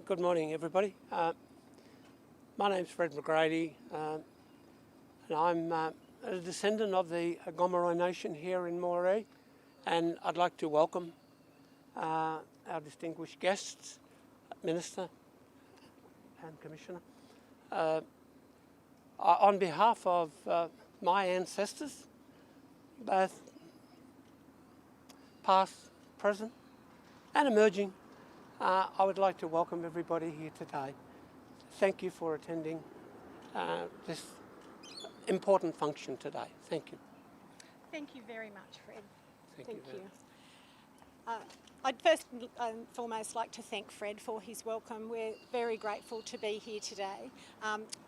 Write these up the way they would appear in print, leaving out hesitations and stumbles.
Good morning, everybody. My name's Fred McGrady, and I'm a descendant of the Gomeroi Nation here in Moree, and I'd like to welcome our distinguished guests, Minister and Commissioner. On behalf of my ancestors, both past, present and emerging, I would like to welcome everybody here today. Thank you for attending this important function today. Thank you. Thank you very much, Fred. Thank you. I'd first and foremost like to thank Fred for his welcome. We're very grateful to be here today.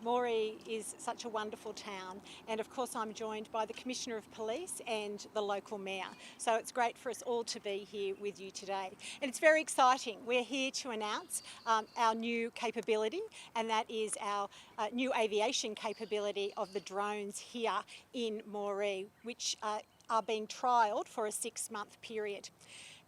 Moree is such a wonderful town, and of course I'm joined by the Commissioner of Police and the local Mayor. So it's great for us all to be here with you today. And it's very exciting. We're here to announce our new capability, and that is our new aviation capability of the drones here in Moree, which are being trialled for a 6-month period.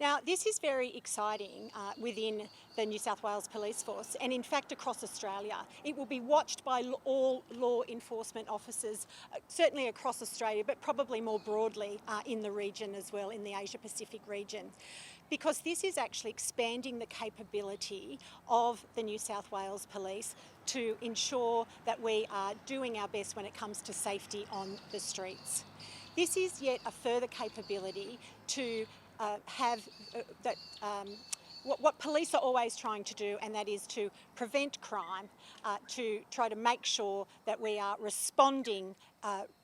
Now, this is very exciting within the New South Wales Police Force, and in fact across Australia. It will be watched by all law enforcement officers, certainly across Australia, but probably more broadly in the region as well, in the Asia Pacific region. Because this is actually expanding the capability of the New South Wales Police to ensure that we are doing our best when it comes to safety on the streets. This is yet a further capability to what police are always trying to do, and that is to prevent crime, to try to make sure that we are responding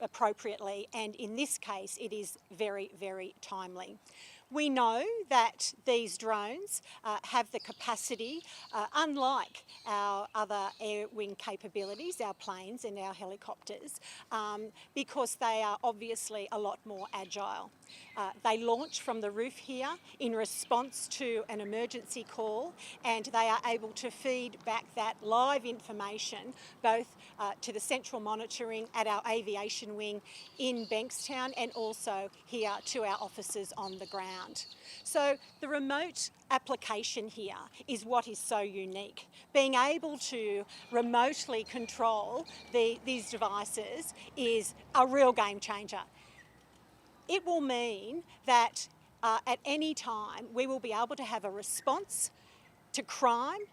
appropriately, and in this case it is very, very timely. We know that these drones have the capacity, unlike our other air wing capabilities, our planes and our helicopters, because they are obviously a lot more agile. They launch from the roof here in response to an emergency call, and they are able to feed back that live information both to the central monitoring at our aviation wing in Bankstown and also here to our officers on the ground. So the remote application here is what is so unique. Being able to remotely control these devices is a real game changer. It will mean that at any time we will be able to have a response to crime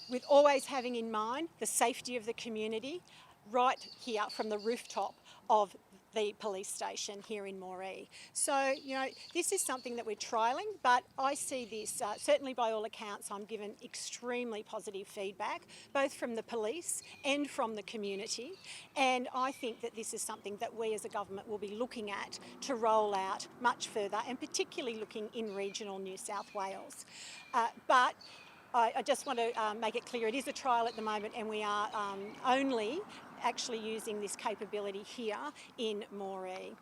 with always having in mind the safety of the community right here from the rooftop of the police station here in Moree. So, you know, this is something that we're trialling, but I see this, certainly by all accounts, I'm given extremely positive feedback, both from the police and from the community. And I think that this is something that we as a government will be looking at to roll out much further, and particularly looking in regional New South Wales. But I just want to make it clear, it is a trial at the moment, and we are only actually using this capability here in Moree.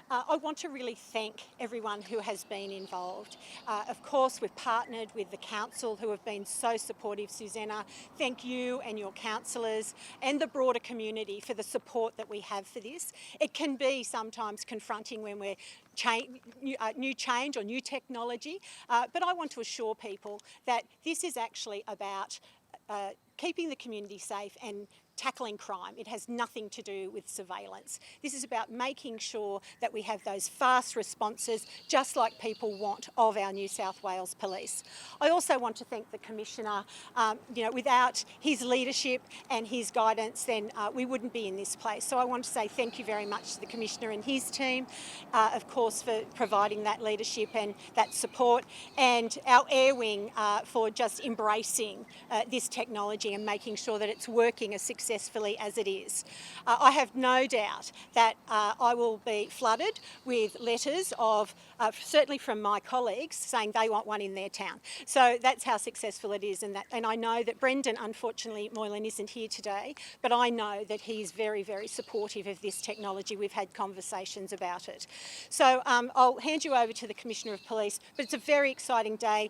I want to really thank everyone who has been involved. Of course, we've partnered with the council who have been so supportive. Susanna, thank you and your councillors and the broader community for the support that we have for this. It can be sometimes confronting when we're new change or new technology, but I want to assure people that this is actually about keeping the community safe and tackling crime. It has nothing to do with surveillance. This is about making sure that we have those fast responses, just like people want of our New South Wales Police. I also want to thank the Commissioner. Without his leadership and his guidance, then we wouldn't be in this place. So I want to say thank you very much to the Commissioner and his team, of course, for providing that leadership and that support, and our Air Wing for just embracing this technology and making sure that it's working as successfully as it is. I have no doubt that I will be flooded with letters of, certainly from my colleagues, saying they want one in their town. So that's how successful it is, and I know that Brendan, unfortunately, Moylan isn't here today, but I know that he's very, very supportive of this technology. We've had conversations about it. So I'll hand you over to the Commissioner of Police, but it's a very exciting day.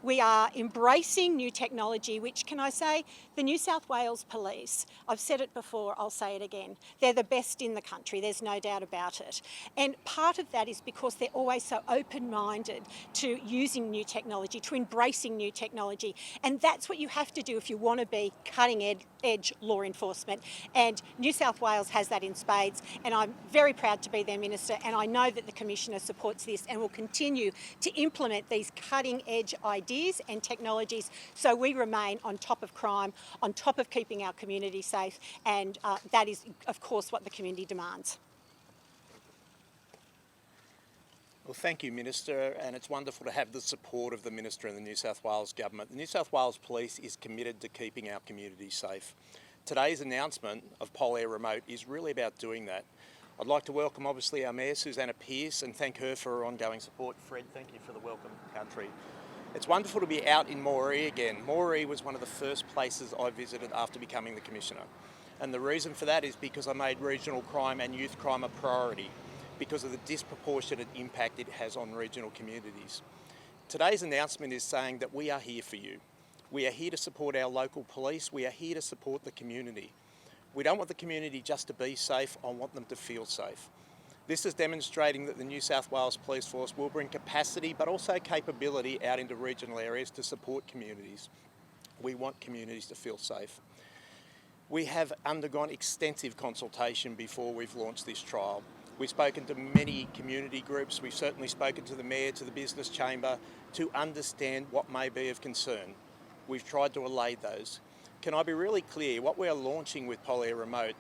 We are embracing new technology, which, can I say, the New South Wales Police, I've said it before, I'll say it again, they're the best in the country, there's no doubt about it. And part of that is because they're always so open-minded to using new technology, to embracing new technology. And that's what you have to do if you want to be cutting-edge law enforcement. And New South Wales has that in spades, and I'm very proud to be their minister, and I know that the Commissioner supports this and will continue to implement these cutting-edge ideas and technologies so we remain on top of crime, on top of keeping our community safe, and that is, of course, what the community demands. Well, thank you, Minister, and it's wonderful to have the support of the Minister and the New South Wales Government. The New South Wales Police is committed to keeping our community safe. Today's announcement of PolAir-Remote is really about doing that. I'd like to welcome, obviously, our Mayor, Susanna Pearce, and thank her for her ongoing support. Fred, thank you for the welcome country. It's wonderful to be out in Moree again. Moree was one of the first places I visited after becoming the Commissioner. And the reason for that is because I made regional crime and youth crime a priority, because of the disproportionate impact it has on regional communities. Today's announcement is saying that we are here for you. We are here to support our local police. We are here to support the community. We don't want the community just to be safe, I want them to feel safe. This is demonstrating that the New South Wales Police Force will bring capacity but also capability out into regional areas to support communities. We want communities to feel safe. We have undergone extensive consultation before we've launched this trial. We've spoken to many community groups, we've certainly spoken to the Mayor, to the Business Chamber, to understand what may be of concern. We've tried to allay those. Can I be really clear, what we are launching with PolAir-Remote,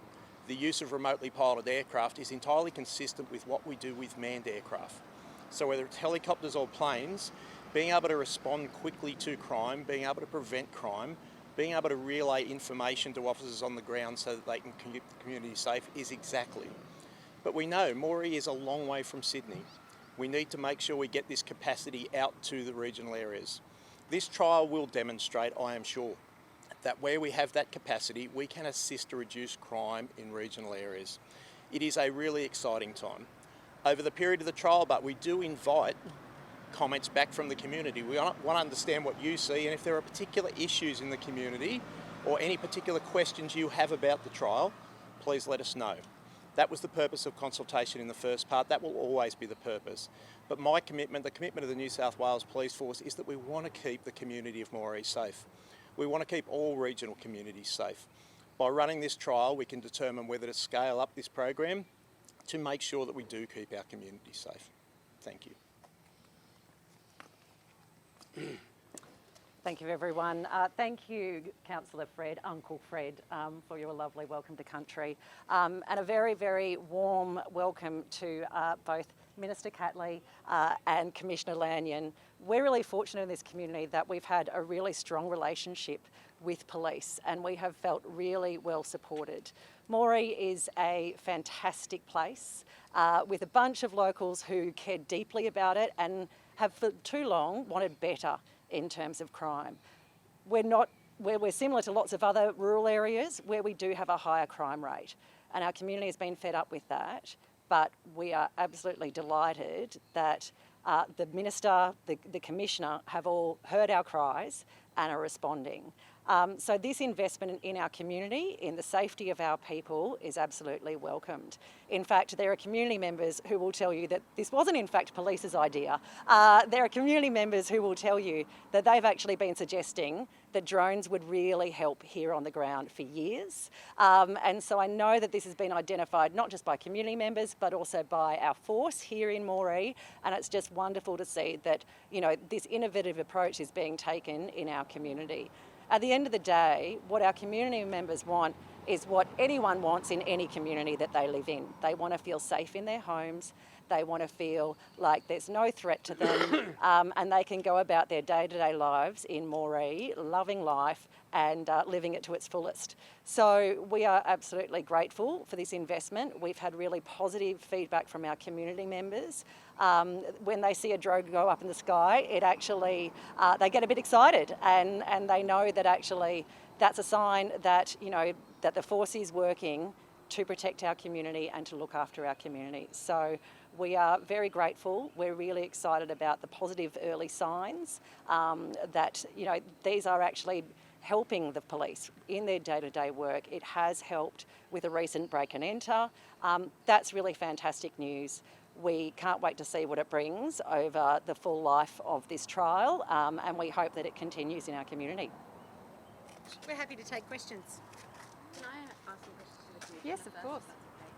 the use of remotely piloted aircraft, is entirely consistent with what we do with manned aircraft. So whether it's helicopters or planes, being able to respond quickly to crime, being able to prevent crime, being able to relay information to officers on the ground so that they can keep the community safe is exactly. But we know Moree is a long way from Sydney. We need to make sure we get this capacity out to the regional areas. This trial will demonstrate, I am sure, that where we have that capacity, we can assist to reduce crime in regional areas. It is a really exciting time. Over the period of the trial, but we do invite comments back from the community. We want to understand what you see, and if there are particular issues in the community or any particular questions you have about the trial, please let us know. That was the purpose of consultation in the first part. That will always be the purpose. But my commitment, the commitment of the New South Wales Police Force, is that we want to keep the community of Moree safe. We want to keep all regional communities safe. By running this trial, we can determine whether to scale up this program to make sure that we do keep our community safe. Thank you. Thank you, everyone. Thank you, Councillor Fred, Uncle Fred, for your lovely welcome to country. And a very, very warm welcome to both Minister Catley and Commissioner Lanyon. We're really fortunate in this community that we've had a really strong relationship with police, and we have felt really well supported. Moree is a fantastic place with a bunch of locals who care deeply about it and have for too long wanted better in terms of crime. We're similar to lots of other rural areas where we do have a higher crime rate, and our community has been fed up with that. But we are absolutely delighted that the Minister, the Commissioner have all heard our cries and are responding. So this investment in our community, in the safety of our people, is absolutely welcomed. In fact, there are community members who will tell you that this wasn't in fact police's idea. There are community members who will tell you that they've actually been suggesting that drones would really help here on the ground for years. And so I know that this has been identified not just by community members, but also by our force here in Moree. And it's just wonderful to see that, you know, this innovative approach is being taken in our community. At the end of the day, what our community members want is what anyone wants in any community that they live in. They want to feel safe in their homes. They want to feel like there's no threat to them, and they can go about their day-to-day lives in Moree, loving life and living it to its fullest. So we are absolutely grateful for this investment. We've had really positive feedback from our community members. When they see a drone go up in the sky, it actually, they get a bit excited, and they know that actually that's a sign that, you know, that the force is working to protect our community and to look after our community. So We are very grateful. We're really excited about the positive early signs that, these are actually helping the police in their day-to-day work. It has helped with a recent break and enter. That's really fantastic news. We can't wait to see what it brings over the full life of this trial, and we hope that it continues in our community. We're happy to take questions. Can I ask some questions to the Commissioner? Yes, of first, course. if that's okay?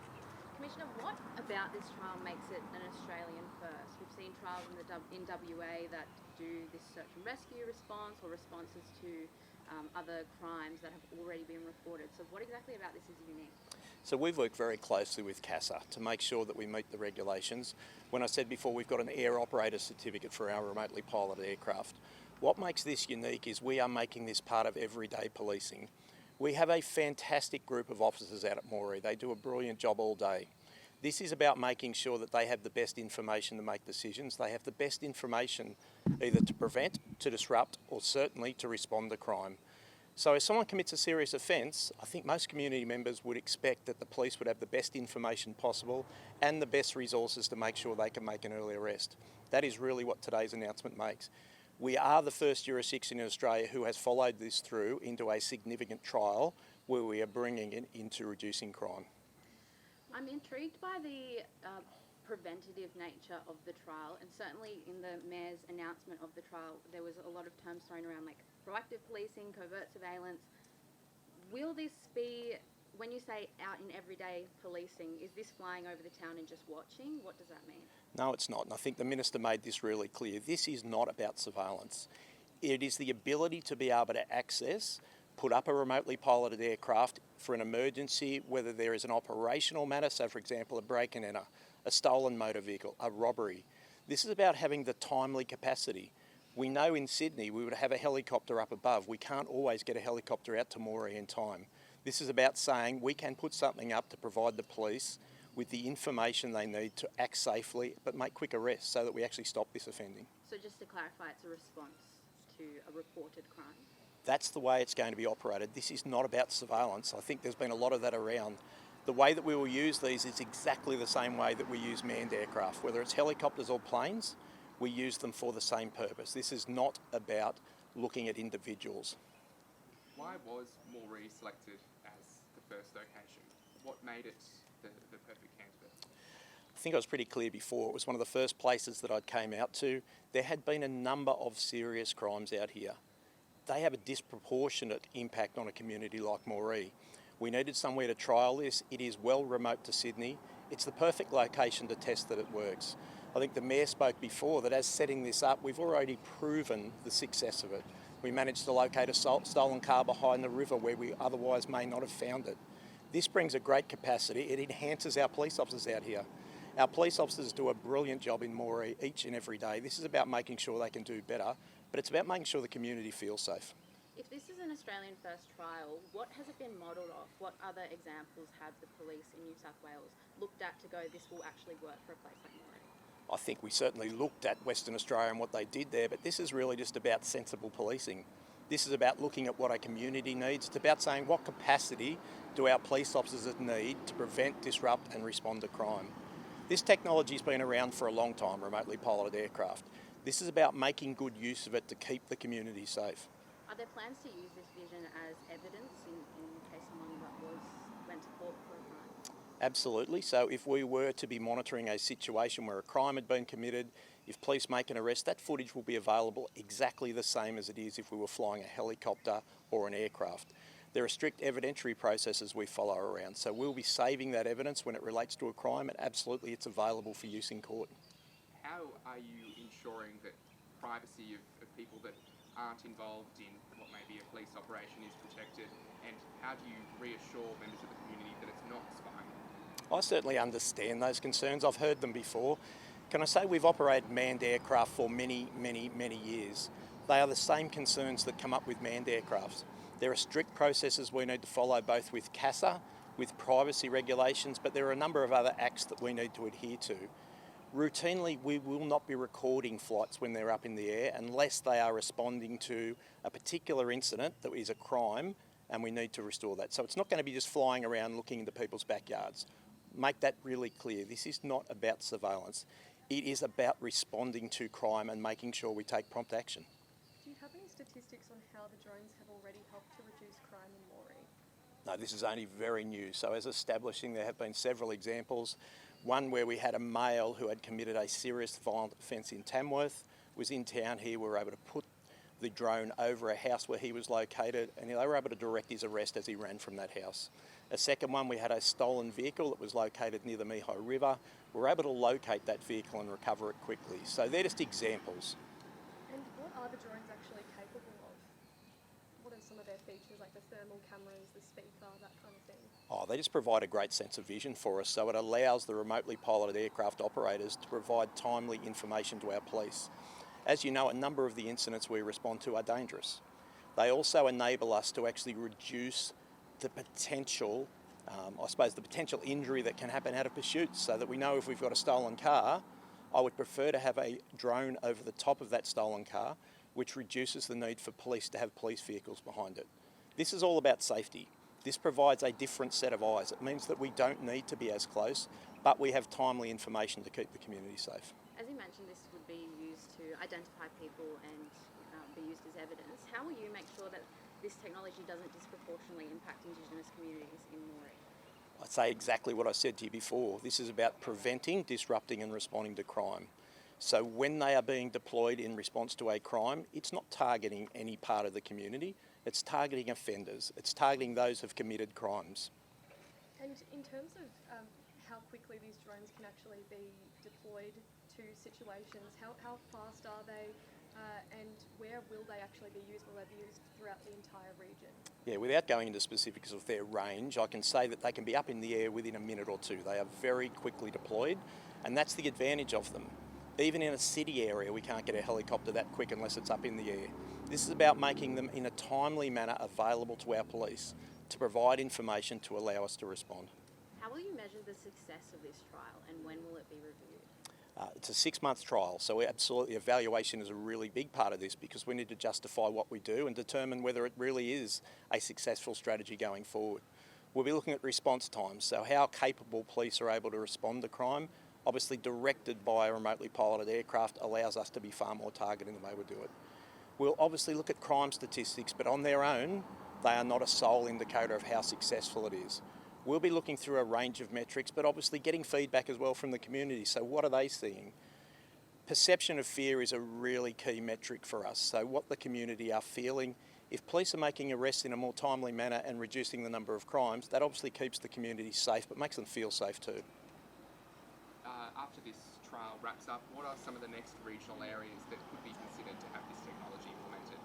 Commissioner, what about this trial makes it an Australian first? We've seen trials in WA that do this search and rescue response or responses to other crimes that have already been reported. So what exactly about this is unique? So we've worked very closely with CASA to make sure that we meet the regulations. When I said before, we've got an air operator certificate for our remotely piloted aircraft. What makes this unique is we are making this part of everyday policing. We have a fantastic group of officers out at Moree. They do a brilliant job all day. This is about making sure that they have the best information to make decisions. They have the best information either to prevent, to disrupt, or certainly to respond to crime. So if someone commits a serious offence, I think most community members would expect that the police would have the best information possible and the best resources to make sure they can make an early arrest. That is really what today's announcement makes. We are the first jurisdiction in Australia who has followed this through into a significant trial where we are bringing it into reducing crime. I'm intrigued by the preventative nature of the trial, and certainly in the Mayor's announcement of the trial there was a lot of terms thrown around like proactive policing, covert surveillance. Will this be, when you say out in everyday policing, is this flying over the town and just watching? What does that mean? No, it's not, and I think the Minister made this really clear. This is not about surveillance. It is the ability to be able to access, put up a remotely piloted aircraft for an emergency, whether there is an operational matter, so for example a break and enter, a stolen motor vehicle, a robbery. This is about having the timely capacity. We know in Sydney we would have a helicopter up above. We can't always get a helicopter out to Moree in time. This is about saying we can put something up to provide the police with the information they need to act safely but make quick arrests so that we actually stop this offending. So just to clarify, it's a response to a reported crime? That's the way it's going to be operated. This is not about surveillance. I think there's been a lot of that around. The way that we will use these is exactly the same way that we use manned aircraft. Whether it's helicopters or planes, we use them for the same purpose. This is not about looking at individuals. Why was Moree selected as the first location? What made it the perfect candidate? I think I was pretty clear before. It was one of the first places that I came out to. There had been a number of serious crimes out here. They have a disproportionate impact on a community like Moree. We needed somewhere to trial this. It is well remote to Sydney. It's the perfect location to test that it works. I think the Mayor spoke before that as setting this up, we've already proven the success of it. We managed to locate a stolen car behind the river where we otherwise may not have found it. This brings a great capacity. It enhances our police officers out here. Our police officers do a brilliant job in Moree each and every day. This is about making sure they can do better, but it's about making sure the community feels safe. If this is an Australian first trial, what has it been modelled off? What other examples have the police in New South Wales looked at to go, this will actually work for a place like Moree? I think we certainly looked at Western Australia and what they did there, but this is really just about sensible policing. This is about looking at what a community needs. It's about saying what capacity do our police officers need to prevent, disrupt and respond to crime. This technology's been around for a long time, remotely piloted aircraft. This is about making good use of it to keep the community safe. Are there plans to use this vision as evidence in case someone went to court for a crime? Absolutely. So if we were to be monitoring a situation where a crime had been committed, if police make an arrest, that footage will be available exactly the same as it is if we were flying a helicopter or an aircraft. There are strict evidentiary processes we follow around, so we'll be saving that evidence when it relates to a crime, and absolutely it's available for use in court. How are you ensuring that privacy of people that aren't involved in what may be a police operation is protected, and how do you reassure members of the community that it's not spying? I certainly understand those concerns. I've heard them before. Can I say we've operated manned aircraft for many, many, many years. They are the same concerns that come up with manned aircrafts. There are strict processes we need to follow both with CASA, with privacy regulations, but there are a number of other acts that we need to adhere to. Routinely, we will not be recording flights when they're up in the air unless they are responding to a particular incident that is a crime and we need to restore that. So it's not going to be just flying around looking into people's backyards. make that really clear. This is not about surveillance. It is about responding to crime and making sure we take prompt action. Do you have any statistics on how the drones have already helped to reduce crime in Moree? No, this is only very new. So as establishing, there have been several examples. One where we had a male who had committed a serious violent offence in Tamworth, was in town here. We were able to put the drone over a house where he was located, and they were able to direct his arrest as he ran from that house. A second one, we had a stolen vehicle that was located near the Meho River. We were able to locate that vehicle and recover it quickly. So they're just examples. And what are the drones actually capable of? What are some of their features, like the thermal cameras, the speaker, that kind of thing? Oh, they just provide a great sense of vision for us. So it allows the remotely piloted aircraft operators to provide timely information to our police. As you know, a number of the incidents we respond to are dangerous. They also enable us to actually reduce the potential, the potential injury that can happen out of pursuits, so that we know if we've got a stolen car, I would prefer to have a drone over the top of that stolen car, which reduces the need for police to have police vehicles behind it. This is all about safety. This provides a different set of eyes. It means that we don't need to be as close, but we have timely information to keep the community safe. As you mentioned, this would be used to identify people and be used as evidence. How will you make sure that this technology doesn't disproportionately impact Indigenous communities in Moree? I'd say exactly what I said to you before. This is about preventing, disrupting and responding to crime. So when they are being deployed in response to a crime, it's not targeting any part of the community, it's targeting offenders, it's targeting those who've committed crimes. And in terms of how quickly these drones can actually be deployed to situations, how fast are they? And where will they actually be used? Will they be used throughout the entire region? Yeah, without going into specifics of their range, I can say that they can be up in the air within a minute or two. They are very quickly deployed, and that's the advantage of them. Even in a city area, we can't get a helicopter that quick unless it's up in the air. This is about making them in a timely manner available to our police to provide information to allow us to respond. How will you measure the success of this trial, and when will it be reviewed? It's a 6-month trial, so absolutely evaluation is a really big part of this, because we need to justify what we do and determine whether it really is a successful strategy going forward. We'll be looking at response times, so how capable police are able to respond to crime, obviously directed by a remotely piloted aircraft, allows us to be far more targeted in the way we do it. We'll obviously look at crime statistics, but on their own, they are not a sole indicator of how successful it is. We'll be looking through a range of metrics, but obviously getting feedback as well from the community. So what are they seeing? Perception of fear is a really key metric for us. So what the community are feeling. If police are making arrests in a more timely manner and reducing the number of crimes, that obviously keeps the community safe, but makes them feel safe too. After this trial wraps up, what are some of the next regional areas that could be considered to have this technology implemented?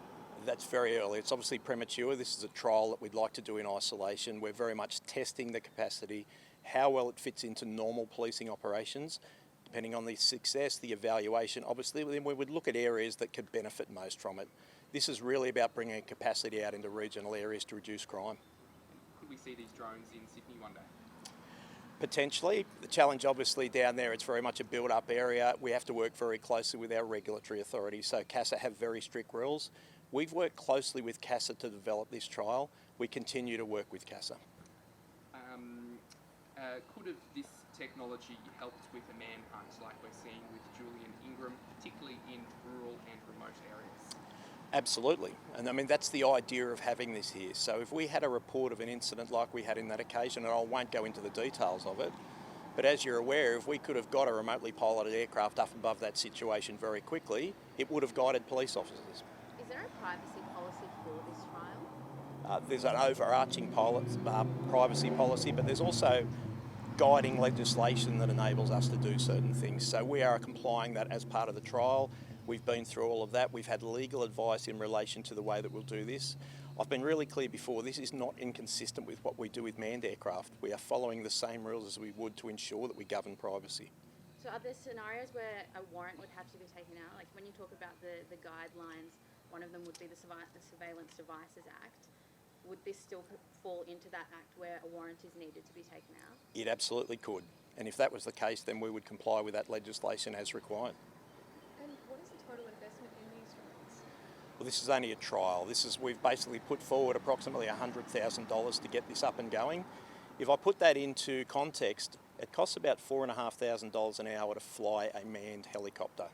That's very early. It's obviously premature. This is a trial that we'd like to do in isolation. We're very much testing the capacity, how well it fits into normal policing operations. Depending on the success, the evaluation, obviously then we would look at areas that could benefit most from it. This is really about bringing capacity out into regional areas to reduce crime. Could we see these drones in Sydney one day? Potentially. The challenge obviously down there, it's very much a build-up area. We have to work very closely with our regulatory authorities. So CASA have very strict rules. We've worked closely with CASA to develop this trial. We continue to work with CASA. Could have this technology helped with a manhunt like we're seeing with Julian Ingram, particularly in rural and remote areas? Absolutely. And I mean, that's the idea of having this here. So if we had a report of an incident like we had in that occasion, and I won't go into the details of it, but as you're aware, if we could have got a remotely piloted aircraft up above that situation very quickly, it would have guided police officers. Is there a privacy policy for this trial? There's an overarching privacy policy, but there's also guiding legislation that enables us to do certain things. So we are complying that as part of the trial. We've been through all of that. We've had legal advice in relation to the way that we'll do this. I've been really clear before, this is not inconsistent with what we do with manned aircraft. We are following the same rules as we would to ensure that we govern privacy. So are there scenarios where a warrant would have to be taken out? Like when you talk about the guidelines, one of them would be the Surveillance Devices Act. Would this still fall into that act where a warrant is needed to be taken out? It absolutely could. And if that was the case, then we would comply with that legislation as required. And what is the total investment in these drones? Well, this is only a trial. We've basically put forward approximately $100,000 to get this up and going. If I put that into context, It costs about $4,500 an hour to fly a manned helicopter.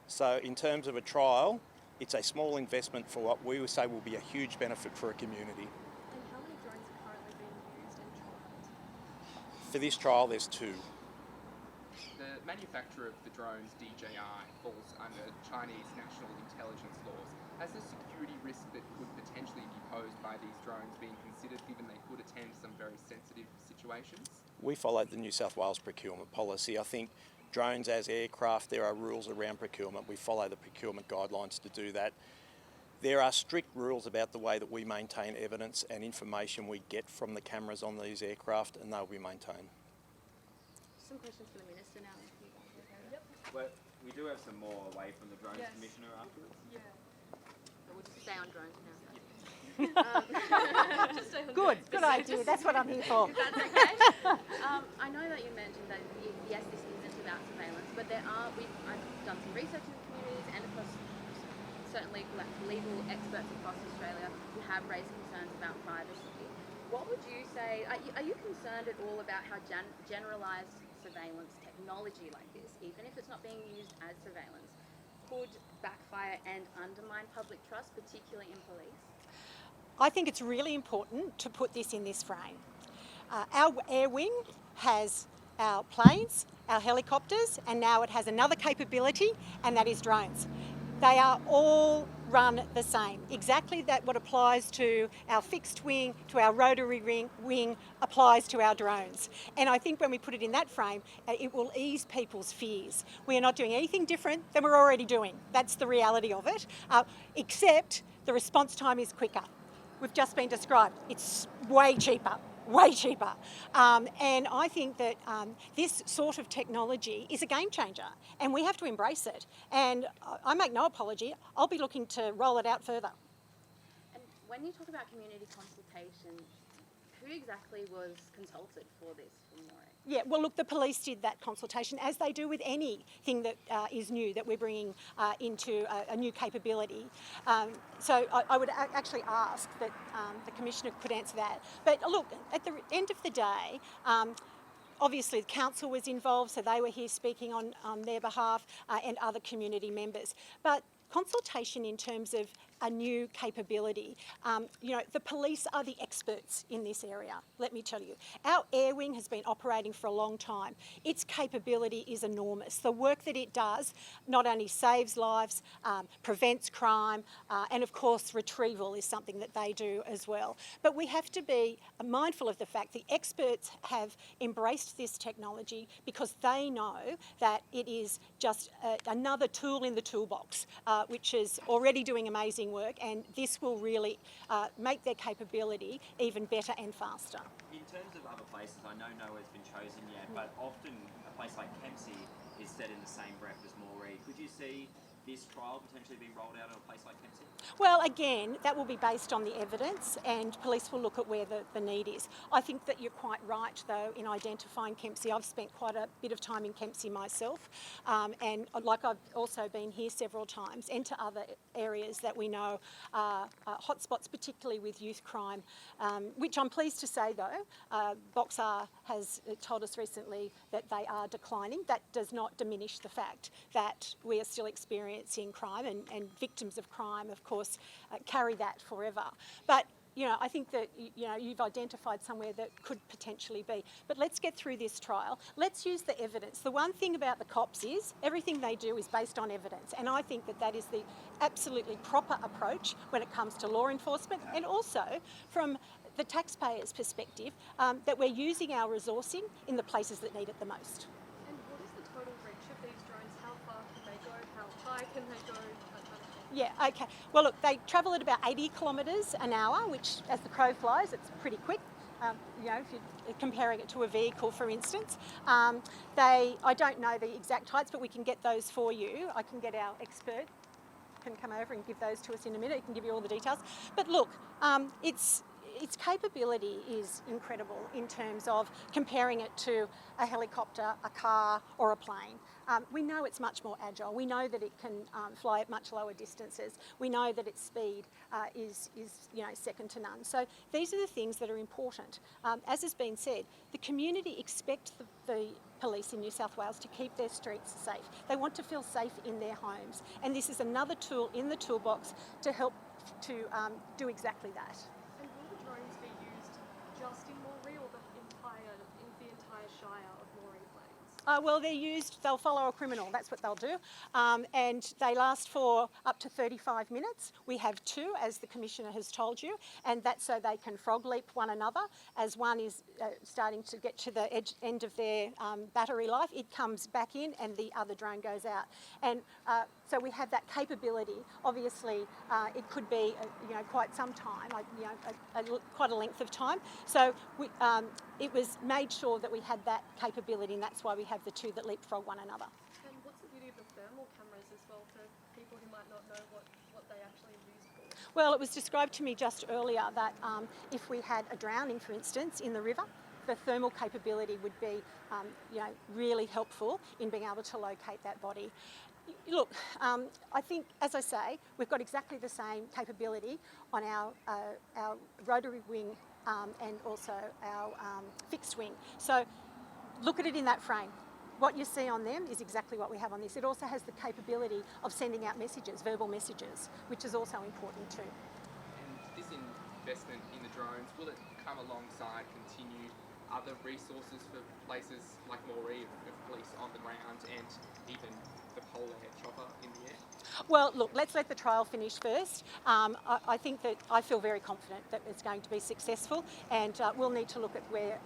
So in terms of a trial, it's a small investment for what we would say will be a huge benefit for a community. And how many drones are currently being used and trialled? For this trial, there's 2. The manufacturer of the drones, DJI, falls under Chinese national intelligence laws. Has the security risk that could potentially be posed by these drones been considered, given they could attend some very sensitive situations? We follow the New South Wales procurement policy. I think drones as aircraft, there are rules around procurement. We follow the procurement guidelines to do that. There are strict rules about the way that we maintain evidence and information we get from the cameras on these aircraft, and they'll be maintained. Some questions for the Minister now. If you guys are okay. Well, we do have some more away from the Drones Yes. Commissioner afterwards. Yeah. But we'll just stay on drones for now. Just stay on Good, drones. good idea. That's what I'm here for. If that's okay. I know that you mentioned that yes, this isn't about surveillance, but I've done some research in the communities and across certainly legal experts across Australia who have raised concerns about privacy. What would you say? Are you concerned at all about how generalised surveillance technology like this, even if it's not being used as surveillance, could backfire and undermine public trust, particularly in police? I think it's really important to put this in this frame. Our air wing has our planes, our helicopters, and now it has another capability, and that is drones. They are all run the same. Exactly that what applies to our fixed wing, to our rotary wing applies to our drones. And I think when we put it in that frame, it will ease people's fears. We are not doing anything different than we're already doing. That's the reality of it, except the response time is quicker. We've just been described. It's way cheaper. Way cheaper. And I think that this sort of technology is a game changer and we have to embrace it. And I make no apology, I'll be looking to roll it out further. And when you talk about community consultation, who exactly was consulted for this from Moree? Yeah, well, look, the police did that consultation, as they do with anything that is new, that we're bringing into a new capability. So I would actually ask that the Commissioner could answer that. But look, at the end of the day, obviously the council was involved, so they were here speaking on their behalf, and other community members. But consultation in terms of a new capability. The police are the experts in this area, let me tell you. Our air wing has been operating for a long time. Its capability is enormous. The work that it does not only saves lives, prevents crime, and of course retrieval is something that they do as well. But we have to be mindful of the fact the experts have embraced this technology because they know that it is just another tool in the toolbox, which is already doing amazing work, and this will really make their capability even better and faster. In terms of other places, I know nowhere's been chosen yet, but often a place like Kempsey is set in the same breath as Moree. Could you see this trial potentially being rolled out in a place like Kempsey? Well, again, that will be based on the evidence and police will look at where the need is. I think that you're quite right, though, in identifying Kempsey. I've spent quite a bit of time in Kempsey myself, and like I've also been here several times, and to other areas that we know are hotspots, particularly with youth crime, which I'm pleased to say, though, Boxar has told us recently that they are declining. That does not diminish the fact that we are still experiencing crime, and victims of crime, of course, carry that forever. But I think that you've identified somewhere that could potentially be. But let's get through this trial. Let's use the evidence. The one thing about the cops is everything they do is based on evidence, and I think that that is the absolutely proper approach when it comes to law enforcement, and also from the taxpayer's perspective, that we're using our resourcing in the places that need it the most. And what is the total reach of these drones? How far can they go? How high can they go? Yeah, okay. Well, look, they travel at about 80 kilometres an hour, which, as the crow flies, it's pretty quick. If you're comparing it to a vehicle, for instance. I don't know the exact heights, but we can get those for you. I can get our expert, can come over and give those to us in a minute. He can give you all the details. But look, its capability is incredible in terms of comparing it to a helicopter, a car or a plane. We know it's much more agile. We know that it can fly at much lower distances. We know that its speed is second to none. So these are the things that are important. As has been said, the community expect the police in New South Wales to keep their streets safe. They want to feel safe in their homes, and this is another tool in the toolbox to help to do exactly that. And will the drones be used just in Moree or the entire shire of Moree Plains? Well, they'll follow a criminal, that's what they'll do. And they last for up to 35 minutes. We have two, as the Commissioner has told you, and that's so they can frog leap one another. As one is starting to get to the end of their battery life, it comes back in and the other drone goes out. And so we have that capability. Obviously, it could be quite some time, quite a length of time. So it was made sure that we had that capability, and that's why we have the two that leapfrog one another. And what's the beauty of the thermal cameras as well for people who might not know what they actually are used for? Well, it was described to me just earlier that if we had a drowning, for instance, in the river, the thermal capability would be really helpful in being able to locate that body. Look, I think, as I say, we've got exactly the same capability on our rotary wing and also our fixed wing. So look at it in that frame. What you see on them is exactly what we have on this. It also has the capability of sending out messages, verbal messages, which is also important too. And this investment in the drones, will it come alongside continued other resources for places like Moree of police on the ground and even the PolAir chopper in the air? Well, look, let's let the trial finish first. I think that I feel very confident that it's going to be successful, and we'll need to look at where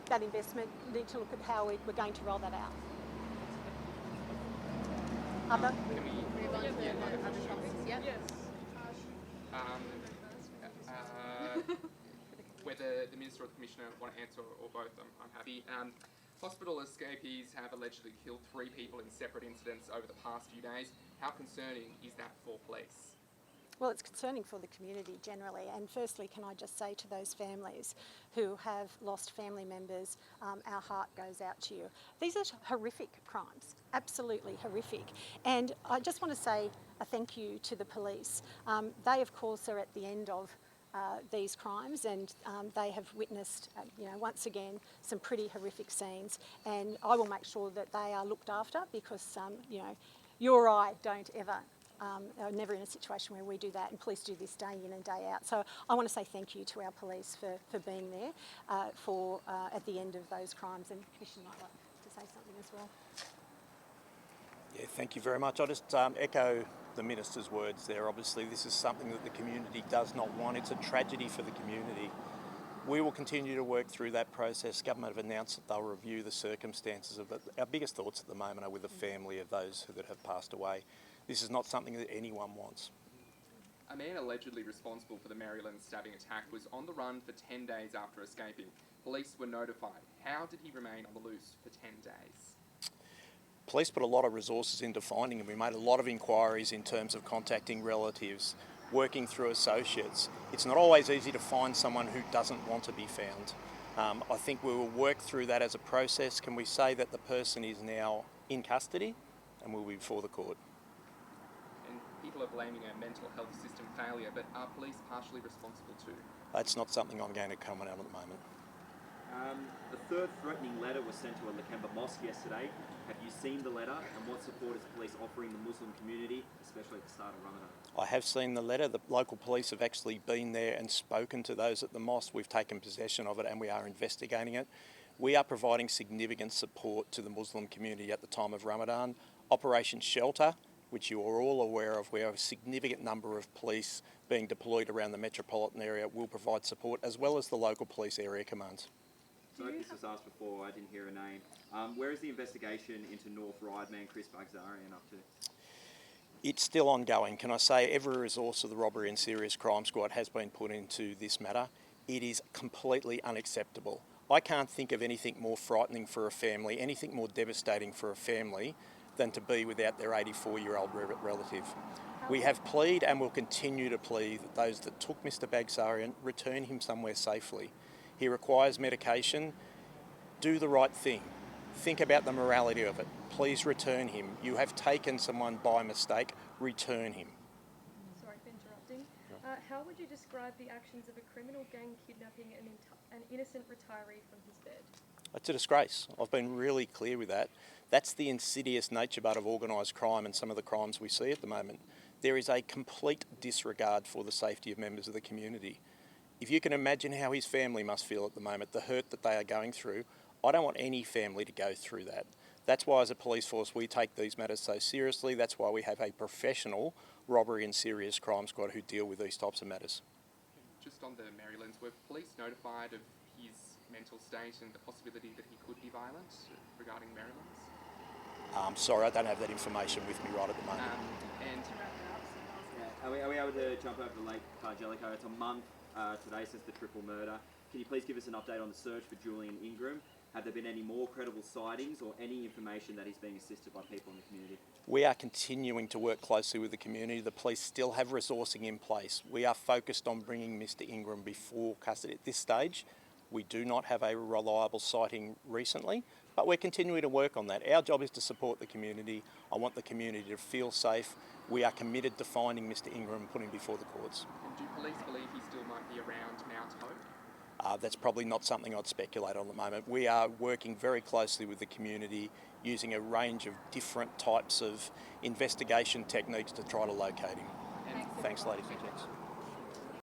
that investment, need to look at how we're going to roll that out. Other? Can we move on to other topics? Yep. Yes. Whether the Minister or the Commissioner want to answer or both, I'm happy. Hospital escapees have allegedly killed 3 people in separate incidents over the past few days. How concerning is that for police? Well, it's concerning for the community generally. And firstly, can I just say to those families who have lost family members, our heart goes out to you. These are horrific crimes, absolutely horrific. And I just want to say a thank you to the police. They, of course, are at the end of these crimes, and they have witnessed, once again, some pretty horrific scenes. And I will make sure that they are looked after because, you or I don't ever, are never in a situation where we do that, and police do this day in and day out. So I want to say thank you to our police for being there at the end of those crimes. And Commissioner might like to say something as well. Yeah, thank you very much. I'll just echo the Minister's words there. Obviously, this is something that the community does not want. It's a tragedy for the community. We will continue to work through that process. Government have announced that they'll review the circumstances of it. Our biggest thoughts at the moment are with the family of those that have passed away. This is not something that anyone wants. A man allegedly responsible for the Maryland stabbing attack was on the run for 10 days after escaping. Police were notified. How did he remain on the loose for 10 days? Police put a lot of resources into finding him. We made a lot of inquiries in terms of contacting relatives, working through associates. It's not always easy to find someone who doesn't want to be found. I think we will work through that as a process. Can we say that the person is now in custody and will be before the court? And people are blaming a mental health system failure, but are police partially responsible too? That's not something I'm going to comment on at the moment. The third threatening letter was sent to a Lakemba mosque yesterday. Have you seen the letter, and what support is police offering the Muslim community, especially at the start of Ramadan? I have seen the letter. The local police have actually been there and spoken to those at the mosque. We've taken possession of it and we are investigating it. We are providing significant support to the Muslim community at the time of Ramadan. Operation Shelter, which you are all aware of, we have a significant number of police being deployed around the metropolitan area, will provide support, as well as the local police area commands. So this was asked before, I didn't hear a name. Where is the investigation into North Rideman Chris Bagzarian up to? It's still ongoing. Can I say every resource of the Robbery and Serious Crime Squad has been put into this matter. It is completely unacceptable. I can't think of anything more frightening for a family, anything more devastating for a family than to be without their 84-year-old relative. We have plead and will continue to plead that those that took Mr Bankstown return him somewhere safely. He requires medication. Do the right thing. Think about the morality of it. Please return him. You have taken someone by mistake. Return him. Sorry for interrupting. How would you describe the actions of a criminal gang kidnapping an innocent retiree from his bed? It's a disgrace. I've been really clear with that. That's the insidious nature but of organised crime and some of the crimes we see at the moment. There is a complete disregard for the safety of members of the community. If you can imagine how his family must feel at the moment, the hurt that they are going through, I don't want any family to go through that. That's why as a police force we take these matters so seriously. That's why we have a professional robbery and serious crime squad who deal with these types of matters. Just on the Marylands, were police notified of his mental state and the possibility that he could be violent regarding Marylands? Sorry, I don't have that information with me right at the moment. And Are we able to jump over to Lake Jellicoe? It's a month today since the triple murder. Can you please give us an update on the search for Julian Ingram? Have there been any more credible sightings or any information that he's being assisted by people in the community? We are continuing to work closely with the community. The police still have resourcing in place. We are focused on bringing Mr Ingram before custody. At this stage, we do not have a reliable sighting recently, but we're continuing to work on that. Our job is to support the community. I want the community to feel safe. We are committed to finding Mr Ingram and putting him before the courts. And do police believe he still might be around Mount Hope? That's probably not something I'd speculate on at the moment. We are working very closely with the community using a range of different types of investigation techniques to try to locate him. Thanks ladies and gents.